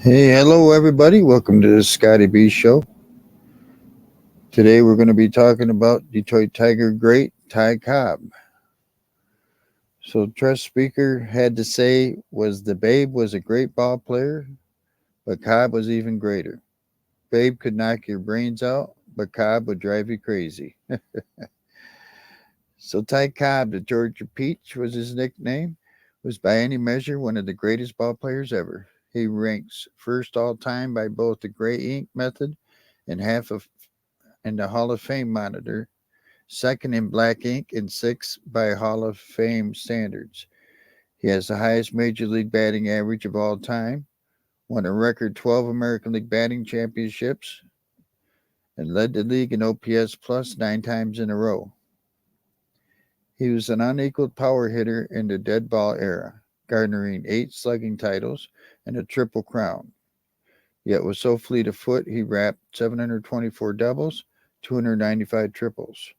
Hey, hello everybody. Welcome to the Scotty B Show. Today we're going to be talking about Detroit Tiger great Ty Cobb. So Trust Speaker had to say was the Babe was a great ball player, but Cobb was even greater. Babe could knock your brains out, but Cobb would drive you crazy. So Ty Cobb, the Georgia Peach was his nickname, was by any measure one of the greatest ball players ever. He ranks first all time by both the gray ink method and half of and the Hall of Fame monitor, second in black ink, and sixth by Hall of Fame standards. He has the highest major league batting average of all time, won a record 12 American League batting championships, and led the league in OPS plus 9 times in a row. He was an unequaled power hitter in the dead ball era, garnering 8 slugging titles and a triple crown. Yet was so fleet of foot he rapped 724 doubles, 295 triples.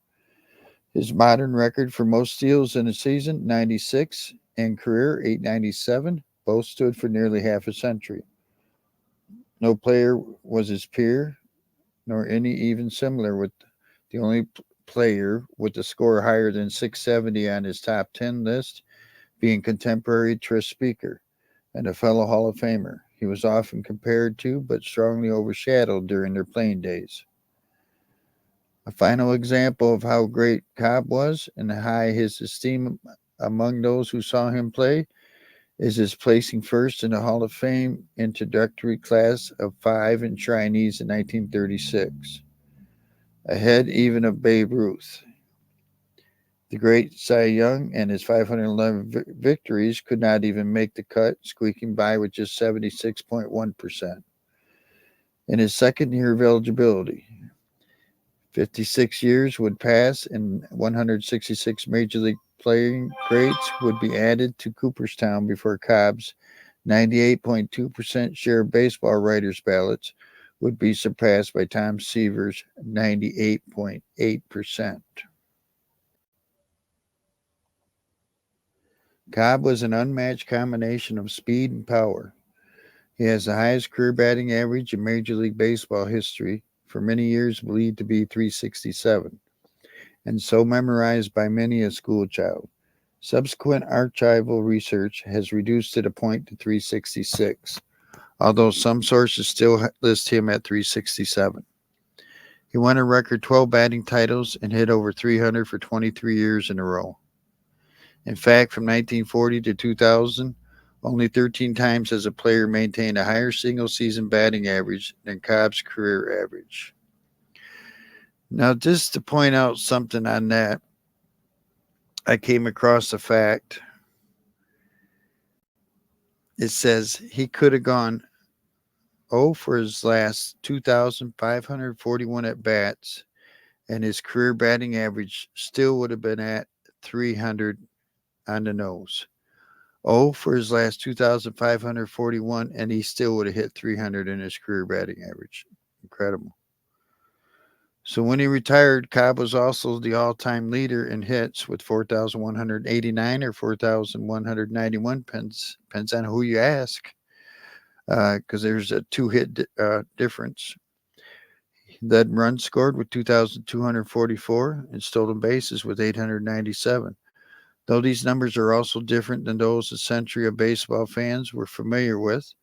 His modern record for most steals in a season, 96, and career, 897, both stood for nearly half a century. No player was his peer, nor any even similar with the only player with a score higher than 670 on his top 10 list being contemporary Tris Speaker and a fellow Hall of Famer. He was often compared to, but strongly overshadowed during their playing days. A final example of how great Cobb was and high his esteem among those who saw him play is his placing first in the Hall of Fame introductory class of 5 enshrinees in 1936, ahead even of Babe Ruth. The great Cy Young and his 511 victories could not even make the cut, squeaking by with just 76.1% in his second year of eligibility. 56 years would pass and 166 Major League playing greats would be added to Cooperstown before Cobb's 98.2% share of baseball writers' ballots would be surpassed by Tom Seaver's 98.8%. Cobb was an unmatched combination of speed and power. He has the highest career batting average in Major League Baseball history, for many years believed to be 367, and so memorized by many a schoolchild. Subsequent archival research has reduced it a point to 366, although some sources still list him at 367. He won a record 12 batting titles and hit over 300 for 23 years in a row. In fact, from 1940 to 2000, only 13 times has a player maintained a higher single season batting average than Cobb's career average. Now, just to point out something on that, I came across a fact. It says he could have gone 0 for his last 2,541 at bats, and his career batting average still would have been at 300 on the nose. 0 for his last 2,541, and he still would have hit 300 in his career batting average. Incredible. So when he retired, Cobb was also the all-time leader in hits with 4,189 or 4,191, depends on who you ask, because there's a two-hit difference. Led runs scored with 2,244 and stolen bases with 897. Though these numbers are also different than those a century of baseball fans were familiar with,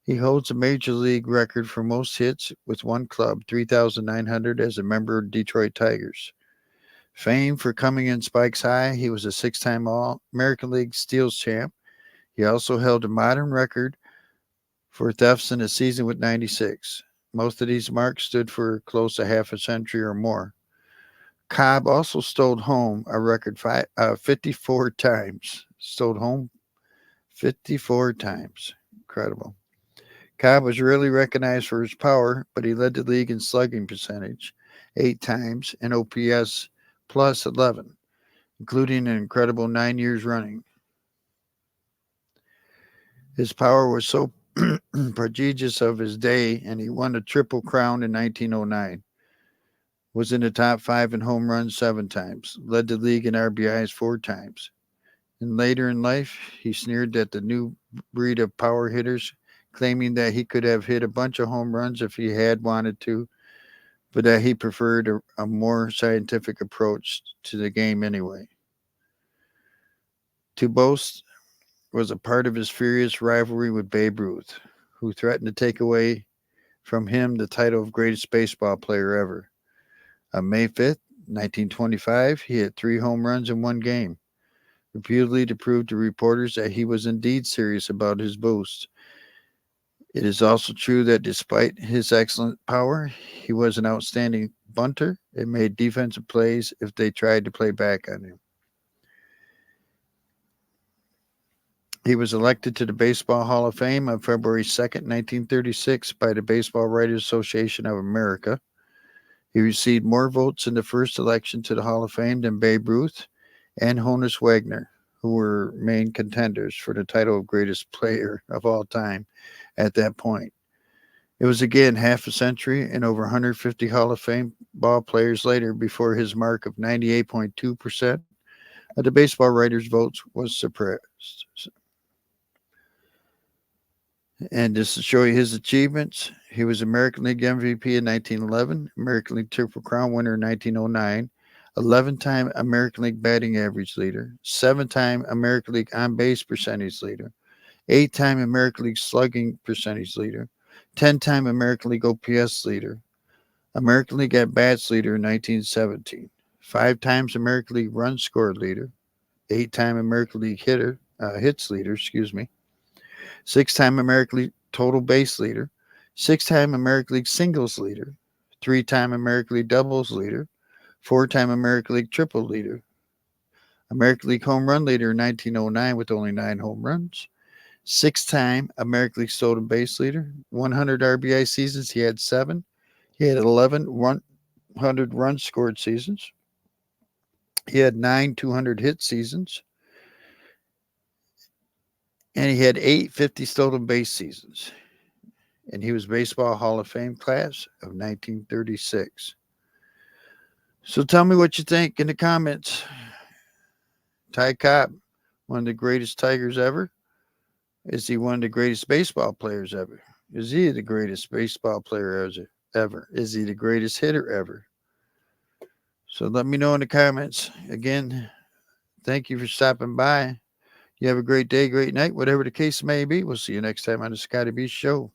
he holds a major league record for most hits with one club, 3,900, as a member of Detroit Tigers. Famed for coming in spikes high, he was a 6-time All-American League Steals champ. He also held a modern record for thefts in a season with 96. Most of these marks stood for close to half a century or more. Cobb also stole home a record 54 times. Stole home 54 times. Incredible. Cobb was rarely recognized for his power, but he led the league in slugging percentage 8 times and OPS plus 11, including an incredible 9 years running. His power was so prodigious of his day, and he won a triple crown in 1909. Was in the top 5 in home runs 7 times, led the league in RBIs 4 times. And later in life, he sneered that the new breed of power hitters claiming that he could have hit a bunch of home runs if he had wanted to, but that he preferred a more scientific approach to the game anyway. To boast was a part of his furious rivalry with Babe Ruth, who threatened to take away from him the title of greatest baseball player ever. On May 5th, 1925, he hit 3 home runs in one game, repeatedly to prove to reporters that he was indeed serious about his boast. It is also true that despite his excellent power, he was an outstanding bunter and made defensive plays if they tried to play back on him. He was elected to the Baseball Hall of Fame on February 2nd, 1936 by the Baseball Writers Association of America. He received more votes in the first election to the Hall of Fame than Babe Ruth and Honus Wagner, who were main contenders for the title of greatest player of all time at that point. It was again half a century and over 150 Hall of Fame ball players later before his mark of 98.2% of the baseball writers' votes was suppressed. And just to show you his achievements, he was American League MVP in 1911, American League Triple Crown winner in 1909, 11-time American League batting average leader, 7-time American League on base percentage leader, 8-time American League slugging percentage leader, 10-time American League OPS leader, American League at bats leader in 1917, 5 times American League run scored leader, 8-time American League hits leader, 6-time American League total base leader, 6-time American League singles leader, 3-time American League doubles leader, 4-time American League triple leader, American League home run leader in 1909 with only 9 home runs, 6-time American League stolen base leader, 100 RBI seasons, he had 7. He had 11 100 runs scored seasons. He had 9 200 hit seasons. And he had 8 50 stolen base seasons. And he was Baseball Hall of Fame class of 1936. So tell me what you think in the comments. Ty Cobb, one of the greatest Tigers ever? Is he one of the greatest baseball players ever? Is he the greatest baseball player ever? Is he the greatest hitter ever? So let me know in the comments. Again, thank you for stopping by. You have a great day, great night, whatever the case may be. We'll see you next time on the Scotty B Show.